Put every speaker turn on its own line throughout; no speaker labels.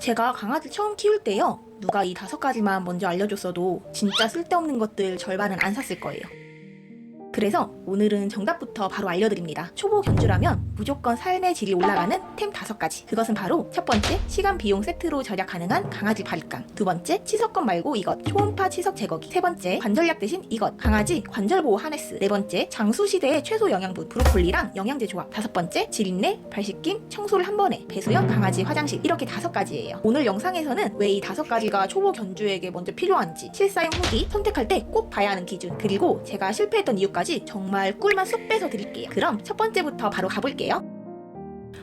제가 강아지 처음 키울 때요, 누가 이 5가지만 먼저 알려줬어도 진짜 쓸데없는 것들 절반은 안 샀을 거예요. 그래서 오늘은 정답부터 바로 알려드립니다. 초보 견주라면 무조건 삶의 질이 올라가는 템 5가지. 그것은 바로 첫 번째, 시간 비용 세트로 절약 가능한 강아지 바리깡. 두 번째, 치석건 말고 이것, 초음파 치석 제거기. 세 번째, 관절약 대신 이것, 강아지 관절 보호 하네스. 네 번째, 장수 시대의 최소 영양분, 브로콜리랑 영양제 조합. 다섯 번째, 지린내, 발씻김, 청소를 한 번에, 배수연, 강아지 화장실. 이렇게 5가지예요. 오늘 영상에서는 왜 이 5가지가 초보 견주에게 먼저 필요한지, 실사용 후기, 선택할 때 꼭 봐야 하는 기준, 그리고 제가 실패했던 이유까지 정말 꿀만 쏙 빼서 드릴게요. 그럼 첫 번째부터 바로 가볼게요.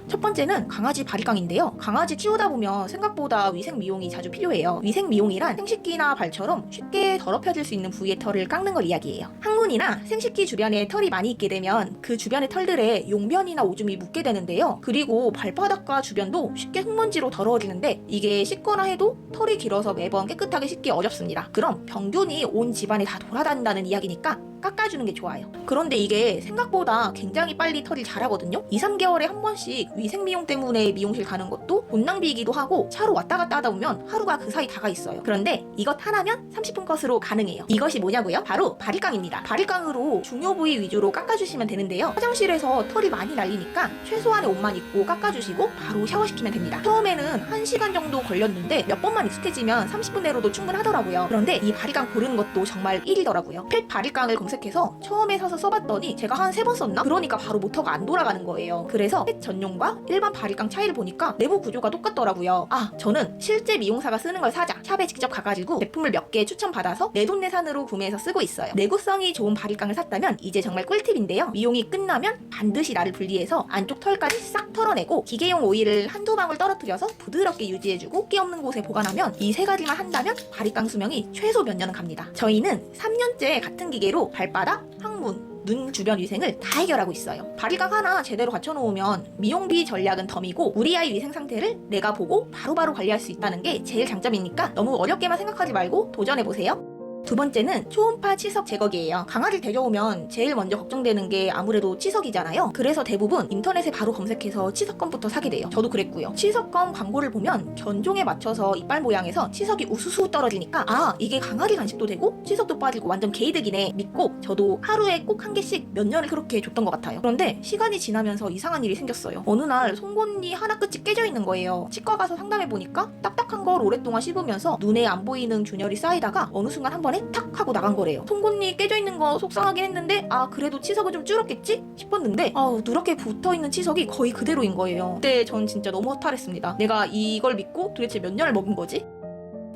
첫 번째는 강아지 바리깡인데요. 강아지 키우다 보면 생각보다 위생 미용이 자주 필요해요. 위생 미용이란 생식기나 발처럼 쉽게 더럽혀질 수 있는 부위의 털을 깎는 걸 이야기해요. 항문이나 생식기 주변에 털이 많이 있게 되면 그 주변의 털들에 용변이나 오줌이 묻게 되는데요. 그리고 발바닥과 주변도 쉽게 흙먼지로 더러워지는데 이게 씻거나 해도 털이 길어서 매번 깨끗하게 씻기 어렵습니다. 그럼 병균이 온 집안에 다 돌아다닌다는 이야기니까 깎아주는 게 좋아요. 그런데 이게 생각보다 굉장히 빨리 털이 자라거든요. 2-3개월에 한 번씩 위생미용 때문에 미용실 가는 것도 돈 낭비이기도 하고 차로 왔다 갔다 하다 보면 하루가 그 사이 다가 있어요. 그런데 이것 하나면 30분 컷으로 가능해요. 이것이 뭐냐고요? 바로 바리깡입니다. 바리깡으로 중요 부위 위주로 깎아주시면 되는데요. 화장실에서 털이 많이 날리니까 최소한의 옷만 입고 깎아주시고 바로 샤워시키면 됩니다. 처음에는 1시간 정도 걸렸는데 몇 번만 익숙해지면 30분 내로도 충분하더라고요. 그런데 이 바리깡 고르는 것도 정말 일이더라고요. 펫 바리깡을 검색해서 처음에 사서 써봤더니 제가 한 3번 썼나? 그러니까 바로 모터가 안 돌아가는 거예요. 그래서 펫 전용과 일반 바리깡 차이를 보니까 내부 구조가 똑같더라고요. 저는 실제 미용사가 쓰는 걸 사자, 샵에 직접 가가지고 제품을 몇 개 추천받아서 내돈내산으로 구매해서 쓰고 있어요. 내구성이 좋은 바리깡을 샀다면 이제 정말 꿀팁인데요. 미용이 끝나면 반드시 나를 분리해서 안쪽 털까지 싹 털어내고 기계용 오일을 한두 방울 떨어뜨려서 부드럽게 유지해주고 끼 없는 곳에 보관하면 이 3가지만 한다면 바리깡 수명이 최소 몇 년은 갑니다. 저희는 3년째 같은 기계로 발바닥, 항문, 눈 주변 위생을 다 해결하고 있어요. 바리깡 하나 제대로 갖춰놓으면 미용비 전략은 덤이고 우리 아이 위생 상태를 내가 보고 바로바로 관리할 수 있다는 게 제일 장점이니까 너무 어렵게만 생각하지 말고 도전해보세요. 두 번째는 초음파 치석 제거기예요. 강아지를 데려오면 제일 먼저 걱정되는 게 아무래도 치석이잖아요. 그래서 대부분 인터넷에 바로 검색해서 치석검부터 사게 돼요. 저도 그랬고요. 치석검 광고를 보면 견종에 맞춰서 이빨 모양에서 치석이 우수수 떨어지니까 이게 강아지 간식도 되고 치석도 빠지고 완전 개이득이네 믿고 저도 하루에 꼭 1개씩 몇 년을 그렇게 줬던 것 같아요. 그런데 시간이 지나면서 이상한 일이 생겼어요. 어느 날 송곳니 하나 끝이 깨져 있는 거예요. 치과 가서 상담해보니까 딱딱한 걸 오랫동안 씹으면서 눈에 안 보이는 균열이 쌓이다가 어느 순간 한 번에 탁 하고 나간 거래요. 송곳니 깨져 있는 거 속상하긴 했는데 그래도 치석은 좀 줄었겠지 싶었는데 누렇게 붙어있는 치석이 거의 그대로인 거예요. 그때 전 진짜 너무 허탈했습니다. 내가 이걸 믿고 도대체 몇 년을 먹은 거지?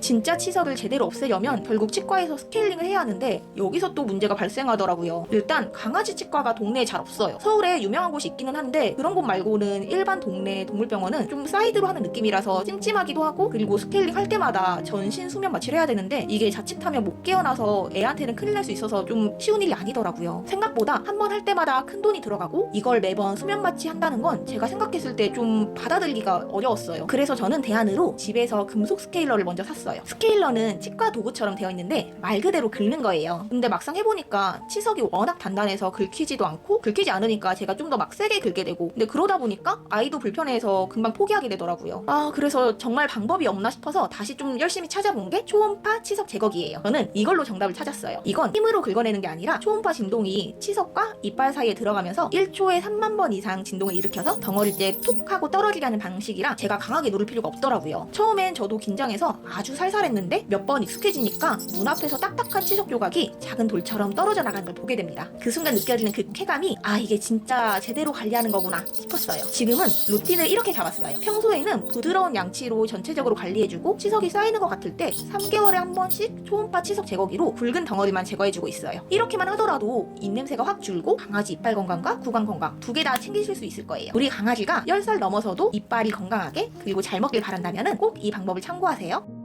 진짜 치석을 제대로 없애려면 결국 치과에서 스케일링을 해야 하는데 여기서 또 문제가 발생하더라고요. 일단 강아지 치과가 동네에 잘 없어요. 서울에 유명한 곳이 있기는 한데 그런 곳 말고는 일반 동네 동물병원은 좀 사이드로 하는 느낌이라서 찜찜하기도 하고 그리고 스케일링 할 때마다 전신 수면 마취를 해야 되는데 이게 자칫하면 못 깨어나서 애한테는 큰일 날 수 있어서 좀 쉬운 일이 아니더라고요. 생각보다 한 번 할 때마다 큰 돈이 들어가고 이걸 매번 수면 마취 한다는 건 제가 생각했을 때 좀 받아들이기가 어려웠어요. 그래서 저는 대안으로 집에서 금속 스케일러를 먼저 샀어요. 스케일러는 치과 도구처럼 되어 있는데 말 그대로 긁는 거예요. 근데 막상 해보니까 치석이 워낙 단단해서 긁히지도 않고 긁히지 않으니까 제가 좀 더 막 세게 긁게 되고 근데 그러다 보니까 아이도 불편해서 금방 포기하게 되더라고요. 그래서 정말 방법이 없나 싶어서 다시 좀 열심히 찾아본 게 초음파 치석 제거기예요. 저는 이걸로 정답을 찾았어요. 이건 힘으로 긁어내는 게 아니라 초음파 진동이 치석과 이빨 사이에 들어가면서 1초에 3만 번 이상 진동을 일으켜서 덩어리째 툭 하고 떨어지게 하는 방식이라 제가 강하게 누를 필요가 없더라고요. 처음엔 저도 긴장해서 아주 살살했는데 몇 번 익숙해지니까 눈앞에서 딱딱한 치석 조각이 작은 돌처럼 떨어져 나가는 걸 보게 됩니다. 그 순간 느껴지는 그 쾌감이 이게 진짜 제대로 관리하는 거구나 싶었어요. 지금은 루틴을 이렇게 잡았어요. 평소에는 부드러운 양치로 전체적으로 관리해주고 치석이 쌓이는 것 같을 때 3개월에 한 번씩 초음파 치석 제거기로 굵은 덩어리만 제거해주고 있어요. 이렇게만 하더라도 입냄새가 확 줄고 강아지 이빨 건강과 구강 건강 2개 다 챙기실 수 있을 거예요. 우리 강아지가 10살 넘어서도 이빨이 건강하게 그리고 잘 먹길 바란다면 꼭 이 방법을 참고하세요.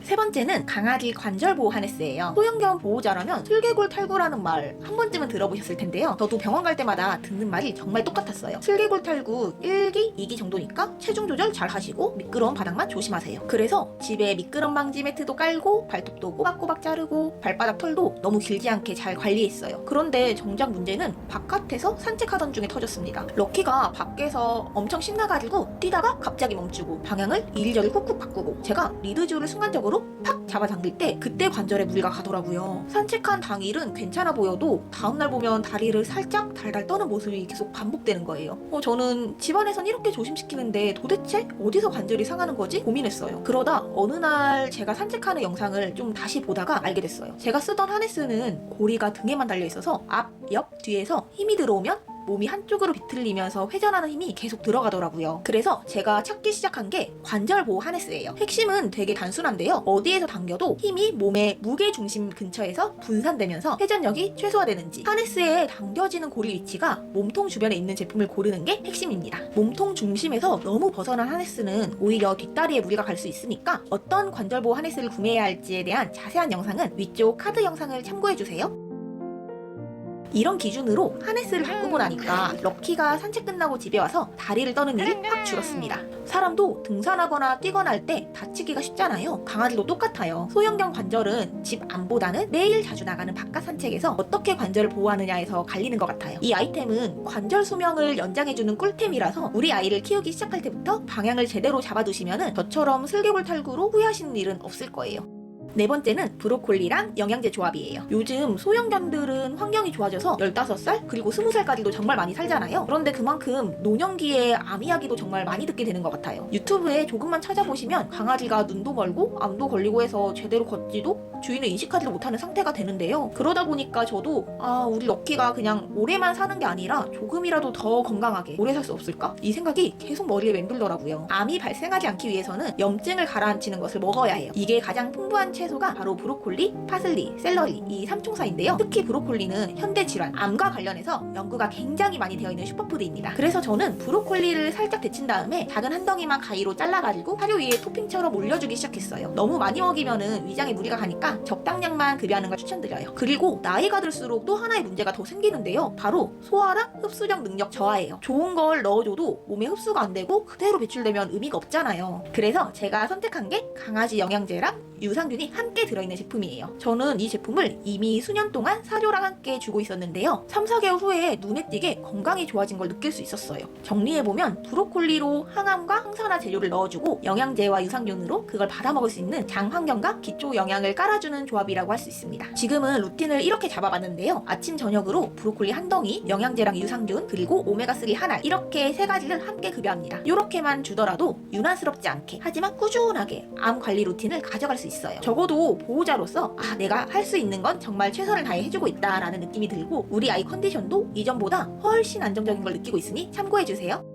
세 번째는 강아지 관절 보호 하네스예요. 소형견 보호자라면 슬개골 탈구라는 말 한 번쯤은 들어보셨을 텐데요. 저도 병원 갈 때마다 듣는 말이 정말 똑같았어요. 슬개골 탈구 1기, 2기 정도니까 체중 조절 잘 하시고 미끄러운 바닥만 조심하세요. 그래서 집에 미끄럼 방지 매트도 깔고 발톱도 꼬박꼬박 자르고 발바닥 털도 너무 길지 않게 잘 관리했어요. 그런데 정작 문제는 바깥에서 산책하던 중에 터졌습니다. 럭키가 밖에서 엄청 신나가지고 뛰다가 갑자기 멈추고 방향을 이리저리 쿡쿡 바꾸고 제가 리드줄을 순간적으로 팍 잡아당길 때 그때 관절에 무리가 가더라고요. 산책한 당일은 괜찮아 보여도 다음날 보면 다리를 살짝 달달 떠는 모습이 계속 반복되는 거예요. 저는 집안에선 이렇게 조심시키는데 도대체 어디서 관절이 상하는 거지? 고민했어요. 그러다 어느 날 제가 산책하는 영상을 좀 다시 보다가 알게 됐어요. 제가 쓰던 하네스는 고리가 등에만 달려있어서 앞, 옆, 뒤에서 힘이 들어오면 몸이 한쪽으로 비틀리면서 회전하는 힘이 계속 들어가더라고요. 그래서 제가 찾기 시작한 게 관절 보호 하네스예요. 핵심은 되게 단순한데요. 어디에서 당겨도 힘이 몸의 무게 중심 근처에서 분산되면서 회전력이 최소화되는지, 하네스에 당겨지는 고리 위치가 몸통 주변에 있는 제품을 고르는 게 핵심입니다. 몸통 중심에서 너무 벗어난 하네스는 오히려 뒷다리에 무리가 갈 수 있으니까 어떤 관절 보호 하네스를 구매해야 할지에 대한 자세한 영상은 위쪽 카드 영상을 참고해주세요. 이런 기준으로 하네스를 바꾸고 나니까 럭키가 산책 끝나고 집에 와서 다리를 떠는 일이 확 줄었습니다. 사람도 등산하거나 뛰거나 할 때 다치기가 쉽잖아요. 강아지도 똑같아요. 소형견 관절은 집 안보다는 매일 자주 나가는 바깥 산책에서 어떻게 관절을 보호하느냐에서 갈리는 것 같아요. 이 아이템은 관절 수명을 연장해주는 꿀템이라서 우리 아이를 키우기 시작할 때부터 방향을 제대로 잡아두시면 저처럼 슬개골 탈구로 후회하시는 일은 없을 거예요. 네 번째는 브로콜리랑 영양제 조합이에요. 요즘 소형견들은 환경이 좋아져서 15살 그리고 20살까지도 정말 많이 살잖아요. 그런데 그만큼 노년기에 암 이야기도 정말 많이 듣게 되는 것 같아요. 유튜브에 조금만 찾아보시면 강아지가 눈도 멀고 암도 걸리고 해서 제대로 걷지도 주인을 인식하지도 못하는 상태가 되는데요. 그러다 보니까 저도 우리 럭키가 그냥 오래만 사는 게 아니라 조금이라도 더 건강하게 오래 살 수 없을까? 이 생각이 계속 머리에 맴돌더라고요. 암이 발생하지 않기 위해서는 염증을 가라앉히는 것을 먹어야 해요. 이게 가장 풍부한 채소가 바로 브로콜리, 파슬리, 샐러리 이 삼총사인데요. 특히 브로콜리는 현대 질환, 암과 관련해서 연구가 굉장히 많이 되어 있는 슈퍼푸드입니다. 그래서 저는 브로콜리를 살짝 데친 다음에 작은 한 덩이만 가위로 잘라가지고 사료 위에 토핑처럼 올려주기 시작했어요. 너무 많이 먹이면은 위장에 무리가 가니까 적당량만 급여하는 걸 추천드려요. 그리고 나이가 들수록 또 하나의 문제가 더 생기는데요. 바로 소화랑 흡수력 능력 저하예요. 좋은 걸 넣어줘도 몸에 흡수가 안 되고 그대로 배출되면 의미가 없잖아요. 그래서 제가 선택한 게 강아지 영양제랑 유산균이 함께 들어있는 제품이에요. 저는 이 제품을 이미 수년 동안 사료랑 함께 주고 있었는데요. 3, 4개월 후에 눈에 띄게 건강이 좋아진 걸 느낄 수 있었어요. 정리해보면 브로콜리로 항암과 항산화 재료를 넣어주고 영양제와 유산균으로 그걸 받아먹을 수 있는 장 환경과 기초 영양을 깔아주는 조합이라고 할 수 있습니다. 지금은 루틴을 이렇게 잡아봤는데요. 아침 저녁으로 브로콜리 한 덩이, 영양제랑 유산균, 그리고 오메가3 한 알 이렇게 세 가지를 함께 급여합니다. 이렇게만 주더라도 유난스럽지 않게 하지만 꾸준하게 암 관리 루틴을 가져갈 수 있어요. 적어도 보호자로서 내가 할 수 있는 건 정말 최선을 다해 해주고 있다라는 느낌이 들고 우리 아이 컨디션도 이전보다 훨씬 안정적인 걸 느끼고 있으니 참고해주세요.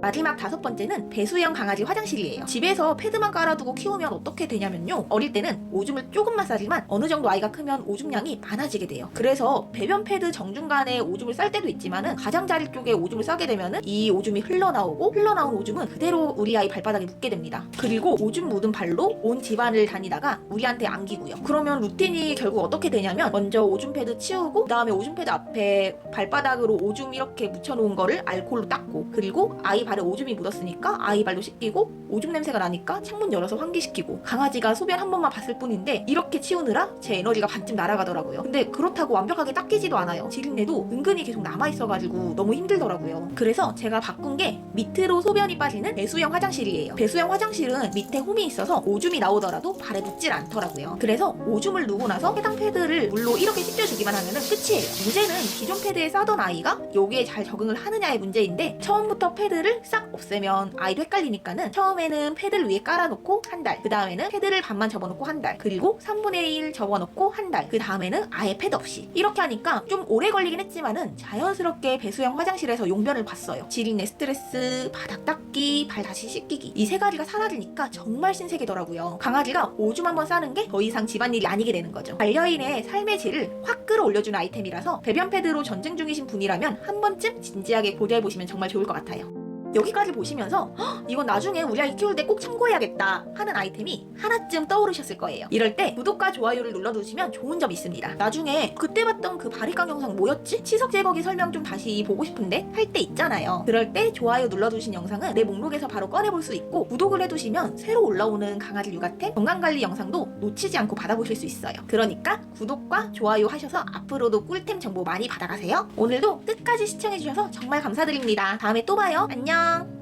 마지막 5번째는 배수형 강아지 화장실이에요. 집에서 패드만 깔아두고 키우면 어떻게 되냐면요. 어릴 때는 오줌을 조금만 싸지만 어느 정도 아이가 크면 오줌량이 많아지게 돼요. 그래서 배변 패드 정중간에 오줌을 쌀 때도 있지만은 가장자리 쪽에 오줌을 싸게 되면은 이 오줌이 흘러나오고 흘러나온 오줌은 그대로 우리 아이 발바닥에 묻게 됩니다. 그리고 오줌 묻은 발로 온 집안을 다니다가 우리한테 안기고요. 그러면 루틴이 결국 어떻게 되냐면 먼저 오줌 패드 치우고 그다음에 오줌 패드 앞에 발바닥으로 오줌 이렇게 묻혀놓은 거를 알코올로 닦고 그리고 아이 발에 오줌이 묻었으니까 아이 발로 씻기고 오줌 냄새가 나니까 창문 열어서 환기시키고 강아지가 소변 한 번만 봤을 뿐인데 이렇게 치우느라 제 에너지가 반쯤 날아가더라고요. 근데 그렇다고 완벽하게 닦이지도 않아요. 지린내도 은근히 계속 남아있어가지고 너무 힘들더라고요. 그래서 제가 바꾼 게 밑으로 소변이 빠지는 배수형 화장실이에요. 배수형 화장실은 밑에 홈이 있어서 오줌이 나오더라도 발에 묻질 않더라고요. 그래서 오줌을 누고 나서 해당 패드를 물로 이렇게 씻겨주기만 하면 끝이에요. 문제는 기존 패드에 싸던 아이가 여기에 잘 적응을 하느냐의 문제인데 처음부터 패드를 싹 없애면 아이도 헷갈리니까는 처음에는 패드를 위에 깔아놓고 한 달, 그 다음에는 패드를 반만 접어놓고 한 달, 그리고 3분의 1 접어놓고 한 달, 그 다음에는 아예 패드 없이 이렇게 하니까 좀 오래 걸리긴 했지만은 자연스럽게 배수형 화장실에서 용변을 봤어요. 지린내 스트레스, 바닥 닦기, 발 다시 씻기기 이 세 가지가 사라지니까 정말 신세계더라고요. 강아지가 오줌 한번 싸는 게 더 이상 집안일이 아니게 되는 거죠. 반려인의 삶의 질을 확 끌어올려주는 아이템이라서 배변 패드로 전쟁 중이신 분이라면 한 번쯤 진지하게 고려해보시면 정말 좋을 것 같아요. 여기까지 보시면서 이건 나중에 우리 아이 키울 때 꼭 참고해야겠다 하는 아이템이 하나쯤 떠오르셨을 거예요. 이럴 때 구독과 좋아요를 눌러두시면 좋은 점이 있습니다. 나중에 그때 봤던 그 바리깡 영상 뭐였지? 치석 제거기 설명 좀 다시 보고 싶은데 할 때 있잖아요. 그럴 때 좋아요 눌러두신 영상은 내 목록에서 바로 꺼내볼 수 있고, 구독을 해두시면 새로 올라오는 강아지 육아템, 건강관리 영상도 놓치지 않고 받아보실 수 있어요. 그러니까 구독과 좋아요 하셔서 앞으로도 꿀템 정보 많이 받아가세요. 오늘도 끝까지 시청해주셔서 정말 감사드립니다. 다음에 또 봐요. 안녕.